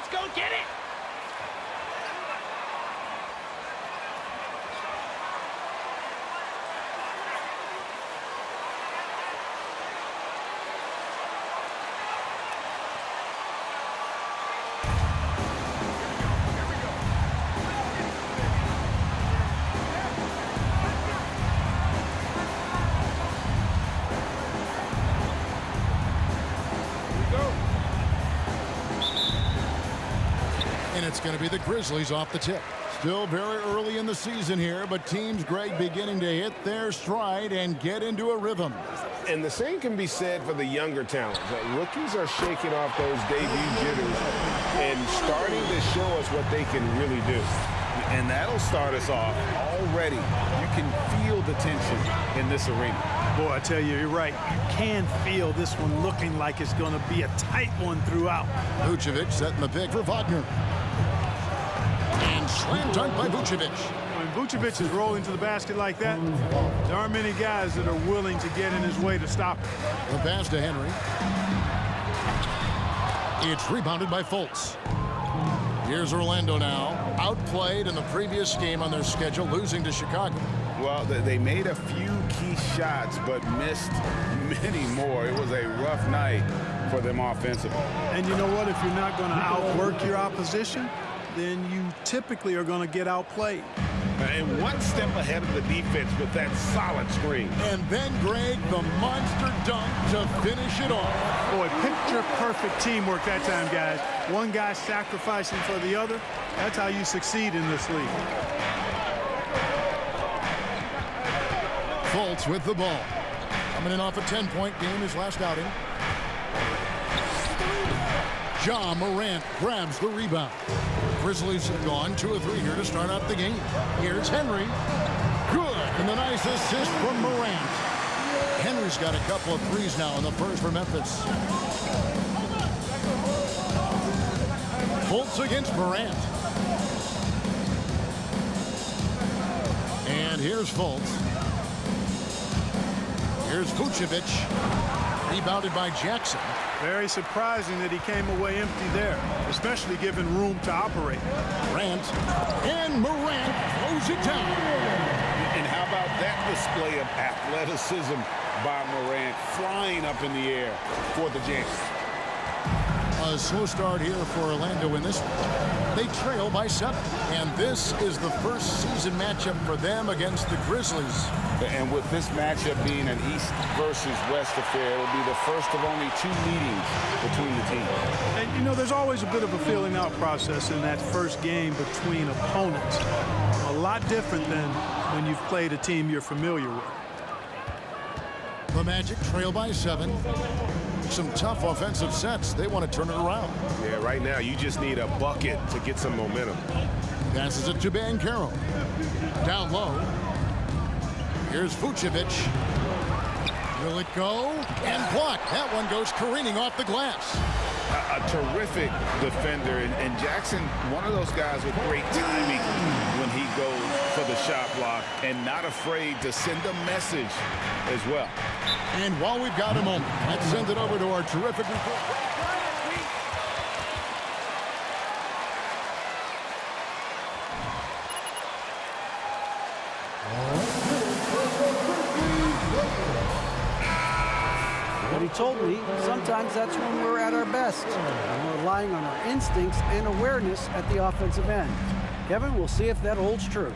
Let's go get it. And it's going to be the Grizzlies off the tip. Still very early in the season here, but teams, Greg, beginning to hit their stride and get into a rhythm. And the same can be said for the younger talent. The rookies are shaking off those debut jitters and starting to show us what they can really do. And that'll start us off already. You can feel the tension in this arena. Boy, I tell you, you're right. You can feel this one looking like it's going to be a tight one throughout. Vucevic setting the pick for Wagner. And slam dunk by Vucevic. When Vucevic is rolling to the basket like that, there aren't many guys that are willing to get in his way to stop him. The pass to Henry. It's rebounded by Fultz. Here's Orlando now. Outplayed in the previous game on their schedule, losing to Chicago. Well, they made a few key shots, but missed many more. It was a rough night for them offensively. And you know what? If you're not going to outwork your opposition, then you typically are going to get outplayed. And one step ahead of the defense with that solid screen. And then, Greg, the monster dunk to finish it off. Boy, picture-perfect teamwork that time, guys. One guy sacrificing for the other. That's how you succeed in this league. Fultz with the ball. Coming in off a 10-point game his last outing. Ja Morant grabs the rebound. Grizzlies have gone 2 of 3 here to start out the game. Here's Henry. Good. And the nice assist from Morant. Henry's got a couple of threes now in the first for Memphis. Fultz against Morant. And here's Fultz. Here's Vucevic. Rebounded by Jackson. Very surprising that he came away empty there, especially given room to operate. Morant. And Morant throws it down. And how about that display of athleticism by Morant, flying up in the air for the jam. A slow start here for Orlando in this one. They trail by 7. And this is the first season matchup for them against the Grizzlies. And with this matchup being an East versus West affair, it will be the first of only 2 meetings between the teams. And, you know, there's always a bit of a feeling out process in that first game between opponents. A lot different than when you've played a team you're familiar with. The Magic trail by 7. Some tough offensive sets. They want to turn it around. Yeah, right now you just need a bucket to get some momentum. Passes it to Banchero. Down low. Here's Vucevic. Will it go? And blocked. That one goes careening off the glass. A terrific defender. And Jackson, one of those guys with great timing when he goes for the shot block and not afraid to send a message as well. And while we've got a moment, let's send it over to our terrific report. But he told me sometimes that's when we're at our best. We're relying on our instincts and awareness at the offensive end. Kevin, we'll see if that holds true.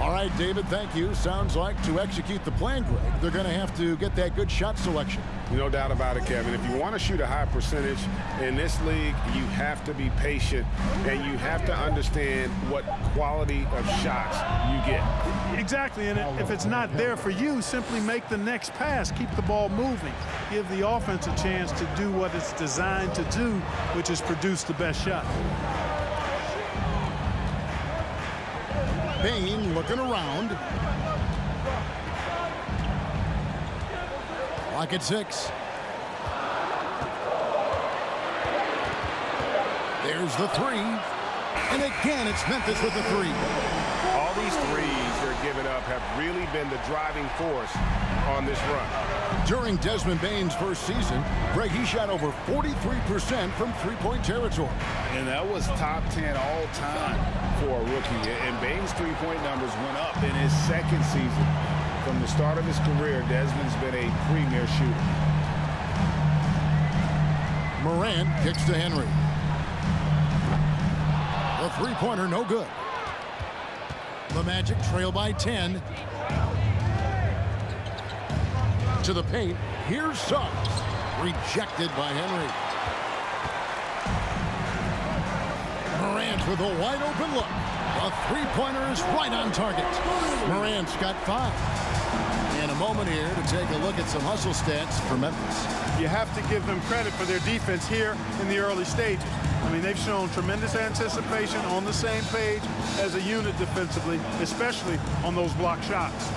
All right, David, thank you. Sounds like to execute the plan, Greg, they're going to have to get that good shot selection. No doubt about it, Kevin. If you want to shoot a high percentage in this league, you have to be patient and you have to understand what quality of shots you get. Exactly, and if it's not there for you, simply make the next pass. Keep the ball moving. Give the offense a chance to do what it's designed to do, which is produce the best shot. Bain looking around. Clock at 6. There's the 3. And again, it's Memphis with the 3. All these threes they're giving up have really been the driving force on this run. During Desmond Bane's first season, Greg, he shot over 43% from three-point territory. And that was top 10 all time for a rookie. And Bane's three-point numbers went up in his second season. From the start of his career, Desmond's been a premier shooter. Morant kicks to Henry. The three-pointer no good. The Magic trail by 10. To the paint. Here's Suggs. Rejected by Henry. Morant with a wide open look. A three-pointer is right on target. Morant's got 5. And a moment here to take a look at some hustle stats for Memphis. You have to give them credit for their defense here in the early stages. I mean, they've shown tremendous anticipation, on the same page as a unit defensively, especially on those block shots.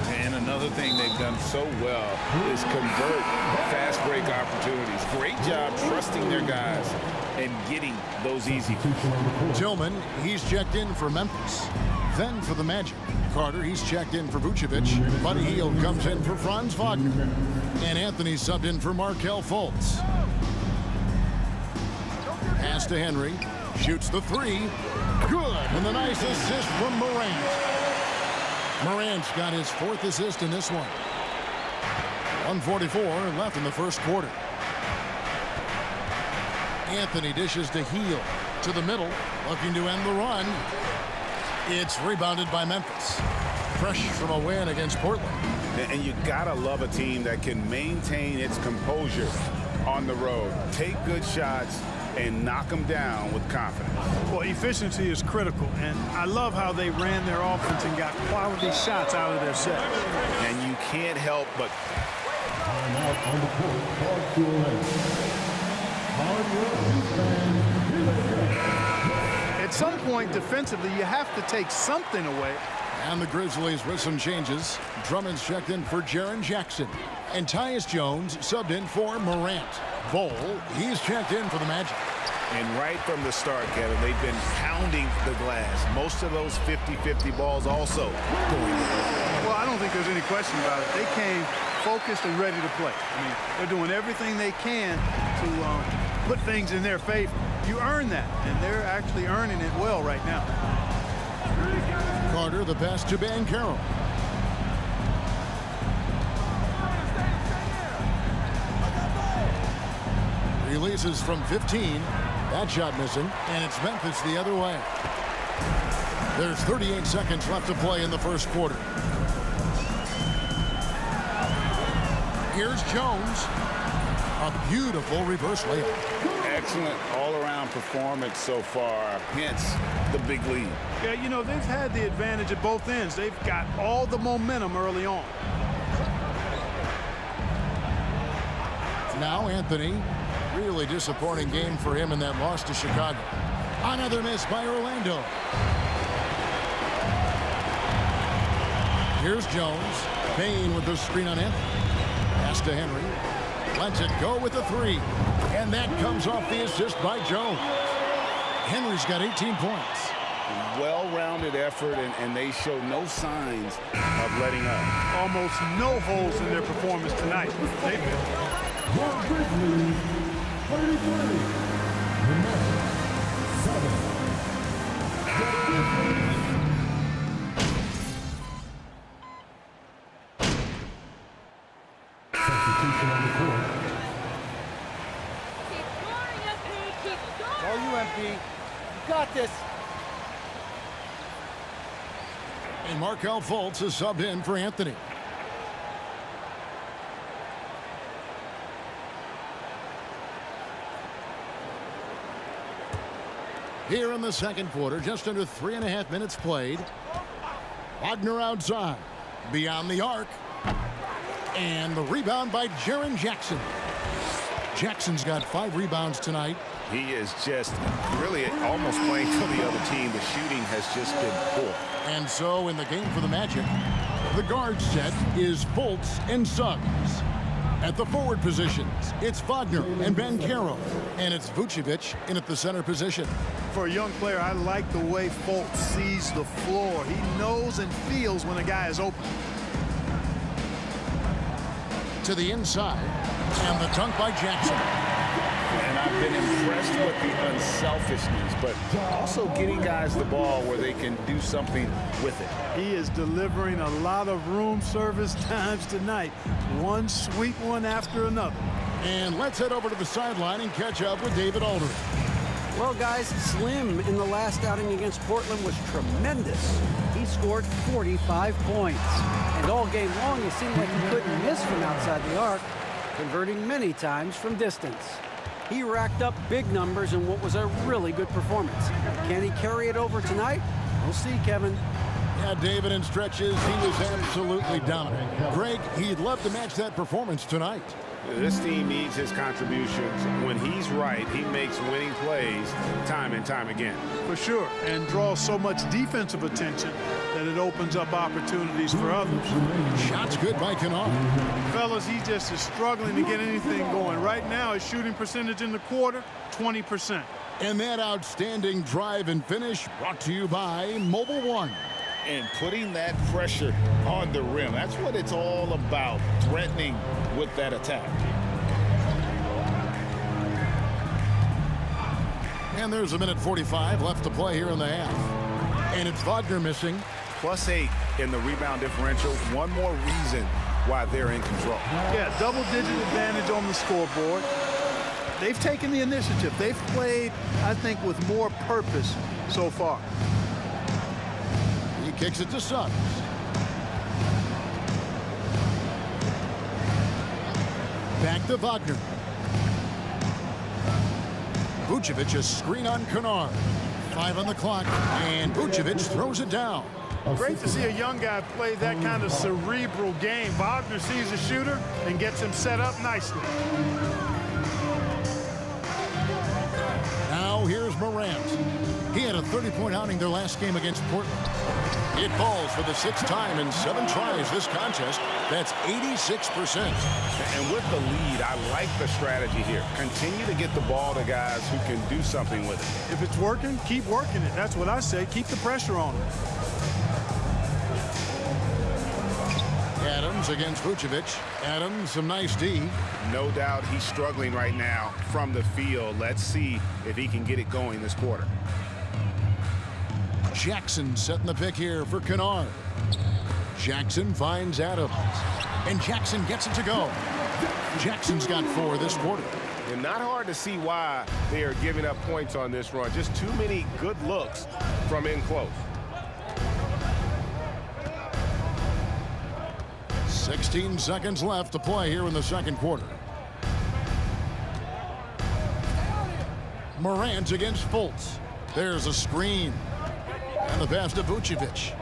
And another thing they've done so well is convert fast break opportunities. Great job trusting their guys and getting those easy. Tillman, he's checked in for Memphis. Then for the Magic. Carter, he's checked in for Vucevic. Buddy Hield comes in for Franz Wagner. And Anthony subbed in for Markelle Fultz. Pass to Henry. Shoots the 3. Good. And the nice assist from Morant. Morant's got his 4th assist in this one. 1:44 left in the first quarter. Anthony dishes to Hield. To the middle. Looking to end the run. It's rebounded by Memphis. Fresh from a win against Portland. And you gotta love a team that can maintain its composure on the road. Take good shots and knock them down with confidence. Well, efficiency is critical, and I love how they ran their offense and got quality shots out of their set. And you can't help but... At some point, defensively, you have to take something away. And the Grizzlies with some changes. Drummond's checked in for Jaren Jackson. And Tyus Jones subbed in for Morant. Bol, he's checked in for the Magic. And right from the start, Kevin, they've been pounding the glass. Most of those 50-50 balls also going to the Well, I don't think there's any question about it. They came focused and ready to play. I mean, they're doing everything they can to put things in their favor. You earn that, and they're actually earning it well right now. Carter, the pass to Banchero. Releases from 15. That shot missing, and it's Memphis the other way. There's 38 seconds left to play in the first quarter. Here's Jones. A beautiful reverse layup. Excellent all-around performance so far, hence the big lead. Yeah, you know, they've had the advantage at both ends. They've got all the momentum early on. Now Anthony. Really disappointing game for him in that loss to Chicago. Another miss by Orlando. Here's Jones. Bane with the screen on him. Pass to Henry. Lets it go with the 3. And that comes off the assist by Jones. Henry's got 18 points. Well-rounded effort, and they show no signs of letting up. Almost no holes in their performance tonight. They've been. 7. All you, MP. You got this. And Markelle Fultz is subbed in for Anthony. Here in the second quarter, just under 3.5 minutes played. Wagner outside. Beyond the arc. And the rebound by Jaren Jackson. Jackson's got 5 rebounds tonight. He is just really almost playing for the other team. The shooting has just been poor. And so in the game for the Magic, the guard set is Fultz and Suggs. At the forward positions, it's Wagner and Bancaro, and it's Vucevic in at the center position. For a young player, I like the way Fultz sees the floor. He knows and feels when a guy is open. To the inside, and the dunk by Jackson. And I've been impressed with the unselfishness, but also getting guys the ball where they can do something with it. He is delivering a lot of room service times tonight. One sweet one after another. And let's head over to the sideline and catch up with David Aldridge. Well, guys, Slim in the last outing against Portland was tremendous. He scored 45 points. And all game long, he seemed like he couldn't miss from outside the arc, converting many times from distance. He racked up big numbers in what was a really good performance. Can he carry it over tonight? We'll see, Kevin. Yeah, David, in stretches, he was absolutely dominant. Greg, he'd love to match that performance tonight. This team needs his contributions. When he's right, he makes winning plays time and time again. For sure, and draws so much defensive attention that it opens up opportunities for others. Shots good by Kennard. Fellas, he just is struggling to get anything going. Right now, his shooting percentage in the quarter, 20%. And that outstanding drive and finish brought to you by Mobile One. And putting that pressure on the rim. That's what it's all about, threatening with that attack. And there's a minute 45 left to play here in the half. And it's Wagner missing. +8 in the rebound differential. One more reason why they're in control. Yeah, double-digit advantage on the scoreboard. They've taken the initiative. They've played, I think, with more purpose so far. He kicks it to Suggs. Back to Wagner. Vucevic a screen on Kennard. 5 on the clock, and Vucevic throws it down. Great to see a young guy play that kind of cerebral game. Wagner sees a shooter and gets him set up nicely. Now here's Morant. He had a 30-point outing their last game against Portland. It falls for the 6th time in 7 tries this contest. That's 86%. And with the lead, I like the strategy here. Continue to get the ball to guys who can do something with it. If it's working, keep working it. That's what I say. Keep the pressure on him. Adams against Vucevic. Adams, some nice D. No doubt he's struggling right now from the field. Let's see if he can get it going this quarter. Jackson setting the pick here for Kennard. Jackson finds Adams. And Jackson gets it to go. Jackson's got 4 this quarter. And not hard to see why they are giving up points on this run. Just too many good looks from in close. 16 seconds left to play here in the second quarter. Morant against Fultz. There's a screen. And the pass to Vucevic.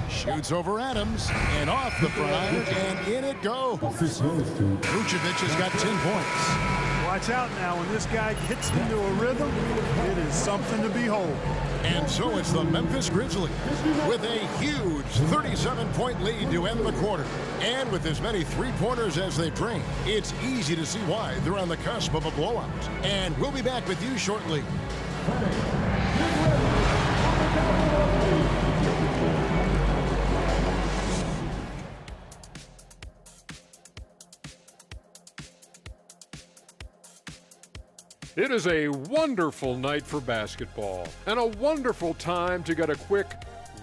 Shoots over Adams, and off the front, and in it goes. Vucevic has got 10 points. Watch out now. When this guy gets into a rhythm, it is something to behold. And so it's the Memphis Grizzlies with a huge 37-point lead to end the quarter. And with as many three-pointers as they've drained, it's easy to see why they're on the cusp of a blowout. And we'll be back with you shortly. It is a wonderful night for basketball and a wonderful time to get a quick,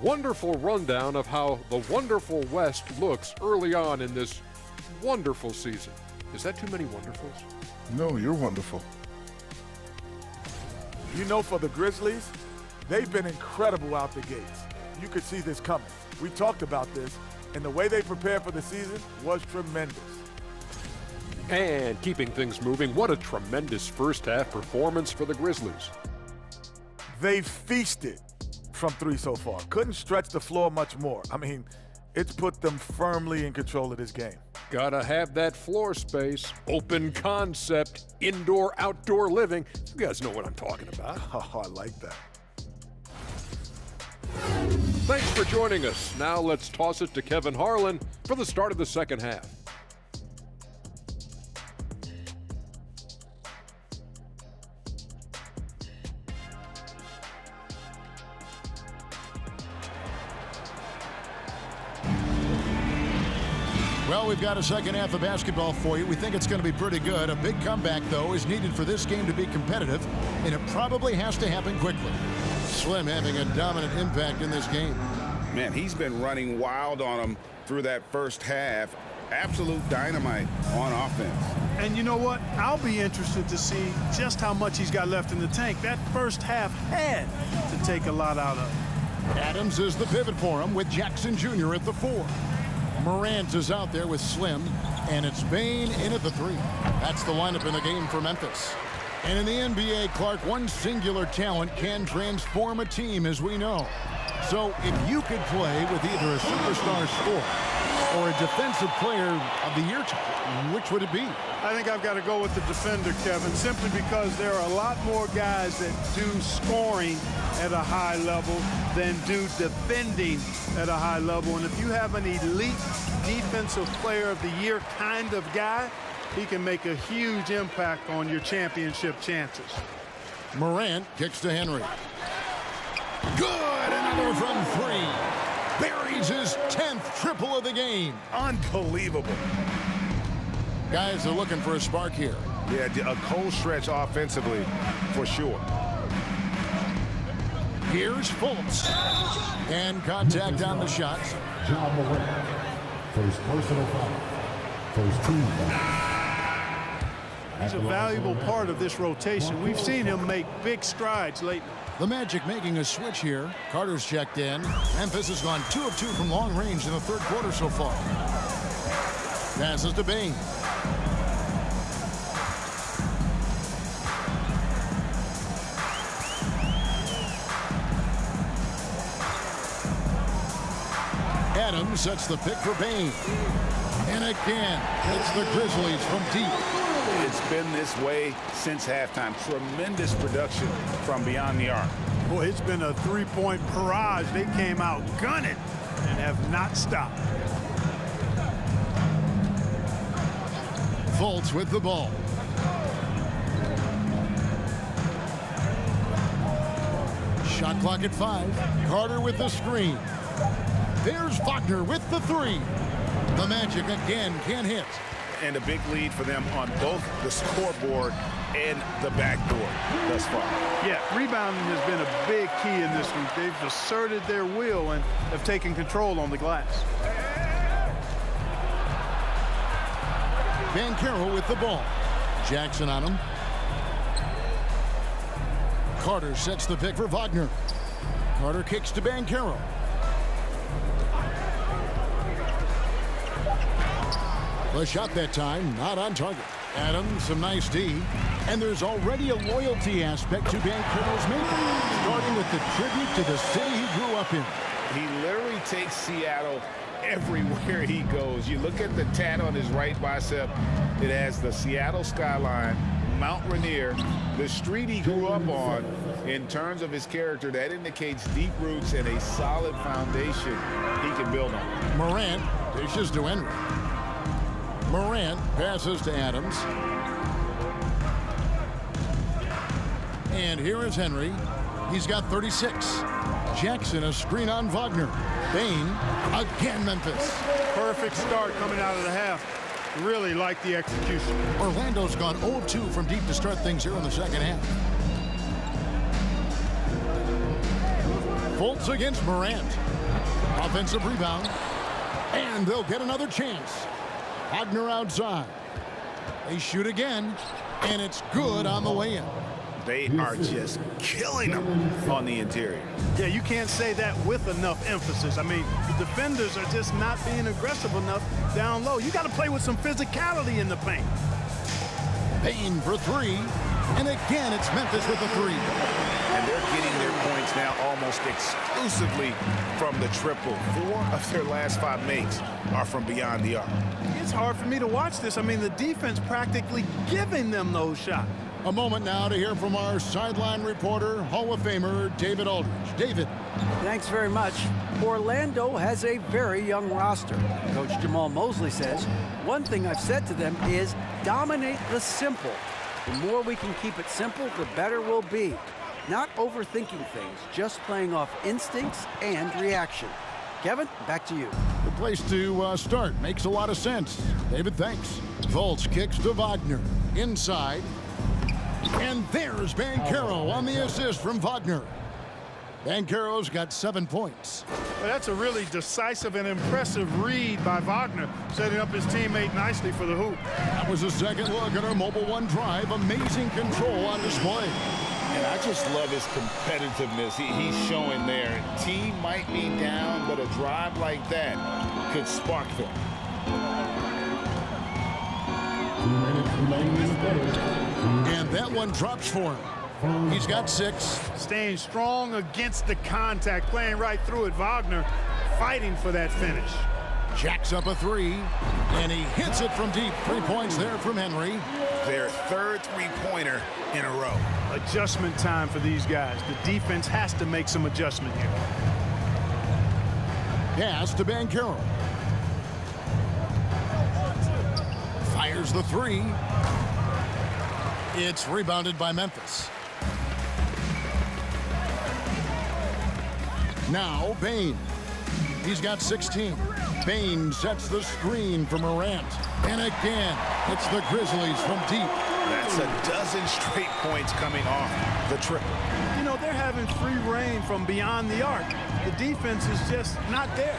wonderful rundown of how the wonderful West looks early on in this wonderful season. Is that too many wonderfuls? No, you're wonderful. You know, for the Grizzlies, they've been incredible out the gates. You could see this coming. We talked about this, and the way they prepared for the season was tremendous. And keeping things moving, what a tremendous first-half performance for the Grizzlies. They feasted from 3 so far. Couldn't stretch the floor much more. I mean, it's put them firmly in control of this game. Gotta have that floor space, open concept, indoor-outdoor living. You guys know what I'm talking about. Oh, I like that. Thanks for joining us. Now let's toss it to Kevin Harlan for the start of the second half. Well, we've got a second half of basketball for you. We think it's going to be pretty good. A big comeback, though, is needed for this game to be competitive, and it probably has to happen quickly. Slim having a dominant impact in this game. Man, he's been running wild on him through that first half. Absolute dynamite on offense. And you know what? I'll be interested to see just how much he's got left in the tank. That first half had to take a lot out of. Adams is the pivot for him with Jackson Jr. at the 4. Morant is out there with Slim, and it's Bain in at the 3. That's the lineup in the game for Memphis. And in the NBA, Clark, one singular talent can transform a team, as we know. So if you could play with either a superstar scorer or a defensive player of the year type, which would it be? I think I've got to go with the defender, Kevin, simply because there are a lot more guys that do scoring at a high level than do defending at a high level. And if you have an elite defensive player of the year kind of guy, he can make a huge impact on your championship chances. Morant kicks to Henry. Good, another from 3. Buries his 10th triple of the game. Unbelievable. Guys are looking for a spark here. Yeah, a cold stretch offensively, for sure. Here's Fultz. And contact on the shot. John Morant. First personal foul. First team foul. He's a valuable part of this rotation. We've seen him make big strides lately. The Magic making a switch here. Carter's checked in. Memphis has gone 2 of 2 from long range in the third quarter so far. Passes to Bain. Adams sets the pick for Bain. And again, it's the Grizzlies from deep. It's been this way since halftime. Tremendous production from beyond the arc. Boy, it's been a three-point barrage. They came out gunning and have not stopped. Fultz with the ball. Shot clock at 5. Carter with the screen. There's Wagner with the 3. The Magic again can't hit. And a big lead for them on both the scoreboard and the backdoor thus far. Yeah, rebounding has been a big key in this week. They've asserted their will and have taken control on the glass. Banchero with the ball. Jackson on him. Carter sets the pick for Wagner. Carter kicks to Banchero. The shot that time, not on target. Adams, some nice D. And there's already a loyalty aspect to Banchero's making, starting with the tribute to the city he grew up in. He literally takes Seattle everywhere he goes. You look at the tat on his right bicep. It has the Seattle skyline, Mount Rainier, the street he grew up on. In terms of his character, that indicates deep roots and a solid foundation he can build on. Morant dishes to Henry. Morant passes to Adams. And here is Henry. He's got 36. Jackson a screen on Wagner. Bain again Memphis. Perfect start coming out of the half. Really like the execution. Orlando's gone 0 of 2 from deep to start things here in the second half. Fultz against Morant. Offensive rebound. And they'll get another chance. Wagner outside. They shoot again, and it's good on the way in. They are just killing them on the interior. Yeah, you can't say that with enough emphasis. I mean, the defenders are just not being aggressive enough down low. You got to play with some physicality in the paint. Bain for 3, and again it's Memphis with the 3. And they're getting their points now almost exclusively from the triple. 4 of their last 5 makes are from beyond the arc. It's hard for me to watch this. I mean, the defense practically giving them those shots. A moment now to hear from our sideline reporter, Hall of Famer David Aldridge. David. Thanks very much. Orlando has a very young roster. Coach Jamal Mosley says, one thing I've said to them is dominate the simple. The more we can keep it simple, the better we'll be. Not overthinking things, just playing off instincts and reaction. Kevin, back to you. The place to start. Makes a lot of sense. David, thanks. Volts kicks to Wagner. Inside. And there's Banchero on the assist from Wagner. Banchero's got 7 points. Well, that's a really decisive and impressive read by Wagner, setting up his teammate nicely for the hoop. That was a second look at our Mobile One drive. Amazing control on display. And I just love his competitiveness he's showing there. Team might be down, but a drive like that could spark them. 2 minutes remaining in the third. And that one drops for him. He's got 6. Staying strong against the contact, playing right through it. Wagner fighting for that finish. Jacks up a 3, and he hits it from deep. 3 points there from Henry. Their third three-pointer in a row. Adjustment time for these guys. The defense has to make some adjustment here. Pass to Banchero. Fires the 3. It's rebounded by Memphis. Now Bain. He's got 16. Bain sets the screen for Morant. And again, it's the Grizzlies from deep. That's a dozen straight points coming off the triple. You know, they're having free reign from beyond the arc. The defense is just not there.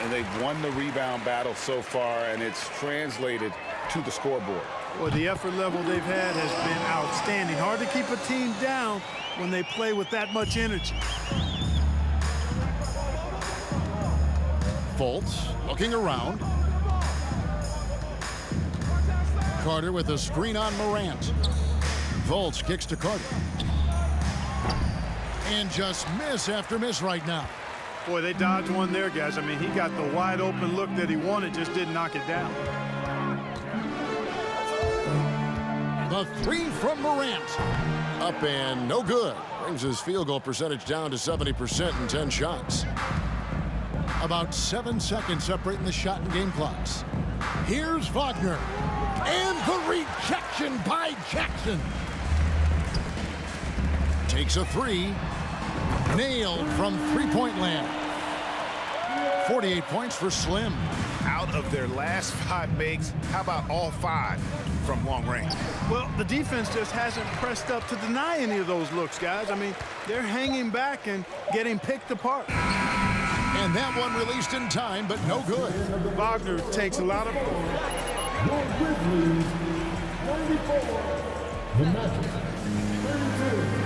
And they've won the rebound battle so far, and it's translated to the scoreboard. Well, the effort level they've had has been outstanding. Hard to keep a team down when they play with that much energy. Fultz looking around. Carter with a screen on Morant. Fultz kicks to Carter. And just miss after miss right now. Boy, they dodged one there, guys. I mean, he got the wide open look that he wanted, just didn't knock it down. The 3 from Morant. Up and no good. Brings his field goal percentage down to 70% in 10 shots. About 7 seconds separating the shot and game clocks. Here's Wagner. And the rejection by Jackson. Takes a 3. Nailed from three-point land. 48 points for Slim. Out of their last 5 makes, how about all 5 from long range? Well, the defense just hasn't pressed up to deny any of those looks, guys. I mean, they're hanging back and getting picked apart. And that one released in time, but no good. Wagner takes a lot of... Your Grizzlies, 94. The Memphis, 32.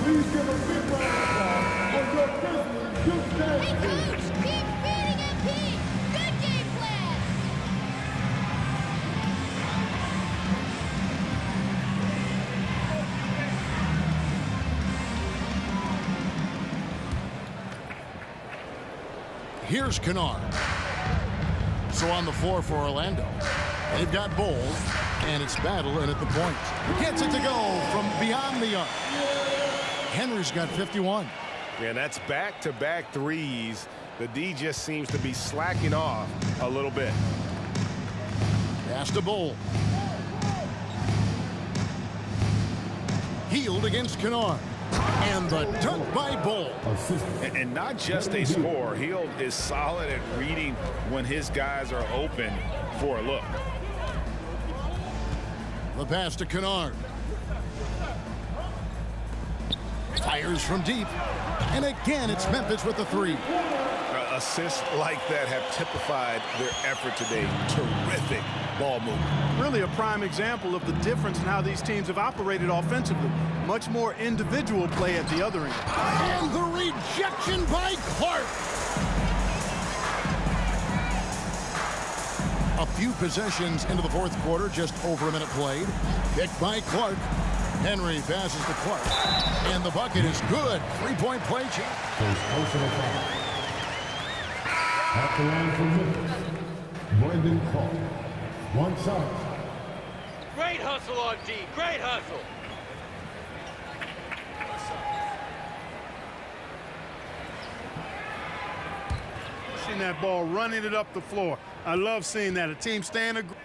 Please give a big round of applause for your Grizzlies. Good day. Hey, coach, keep feeding him, Pete. Good game plan. Here's Kennard. So on the floor for Orlando. They've got Bowles, and it's battle in at the point. Gets it to go from beyond the arc. Henry's got 51. Yeah, that's back-to-back threes. The D just seems to be slacking off a little bit. Pass to Bowles. Healed against Kennard. And the dunk by Bowles. And not just a scorer. Hield is solid at reading when his guys are open for a look. The pass to Kennard. Fires from deep. And again, it's Memphis with the 3. Assists like that have typified their effort today. Terrific ball movement. Really a prime example of the difference in how these teams have operated offensively. Much more individual play at the other end. And the rejection by Clark. A few possessions into the fourth quarter, just over a minute played. Picked by Clark. Henry passes to Clark. And the bucket is good. 3-point play chance. First personal foul. At the line for Memphis, Brandon Clark. One side. Great hustle on D. Great hustle. Seeing that ball running it up the floor. I love seeing that. A team staying aggressive.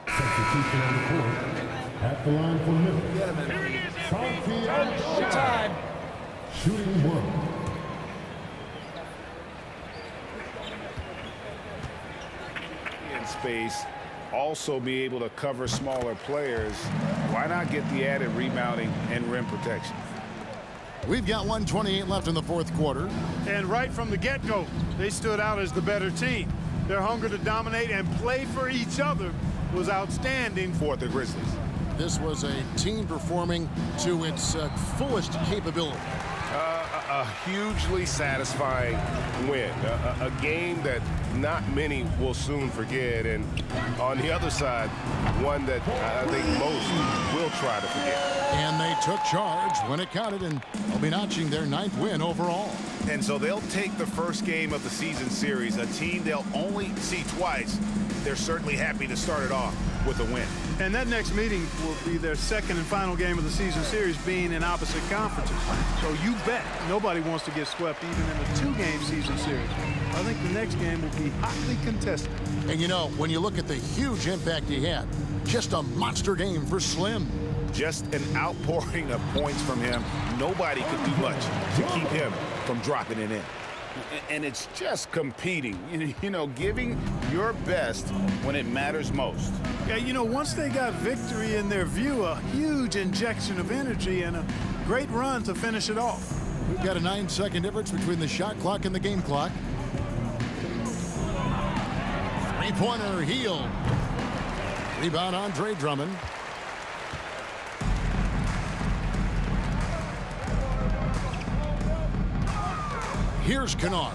Substitution on the court. At the line for Memphis. Time. Shooting one. In space, also be able to cover smaller players. Why not get the added rebounding and rim protection? We've got 1:28 left in the fourth quarter. And right from the get-go, they stood out as the better team. Their hunger to dominate and play for each other was outstanding For the Grizzlies. This was a team performing to its fullest capability. A hugely satisfying win. A game that not many will soon forget. And on the other side, one that I think most will try to forget. And they took charge when it counted, and they'll be notching their 9th win overall. And so they'll take the first game of the season series, a team they'll only see twice. They're certainly happy to start it off with a win. And that next meeting will be their second and final game of the season series, being in opposite conferences. So you bet nobody wants to get swept even in a 2-game season series. I think the next game will be hotly contested. And you know, when you look at the huge impact he had, just a monster game for Slim. Just an outpouring of points from him. Nobody could do much to keep him from dropping it in. And it's just competing, you know, giving your best when it matters most. Yeah, you know, once they got victory in their view, a huge injection of energy and a great run to finish it off. We've got a 9-second difference between the shot clock and the game clock. Three-pointer, Heel. Rebound, Andre Drummond. Here's Kennard.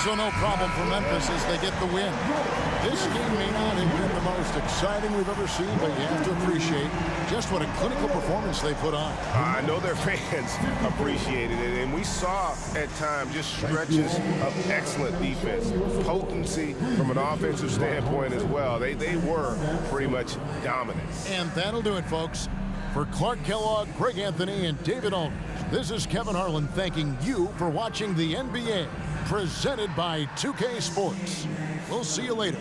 So no problem for Memphis as they get the win. This game may not have been the most exciting we've ever seen, but you have to appreciate just what a clinical performance they put on. I know their fans appreciated it, and we saw at times just stretches of excellent defense, potency from an offensive standpoint as well. They were pretty much dominant. And that'll do it, folks. For Clark Kellogg, Greg Anthony, and David Aldridge, this is Kevin Harlan thanking you for watching the NBA, presented by 2K Sports. We'll see you later.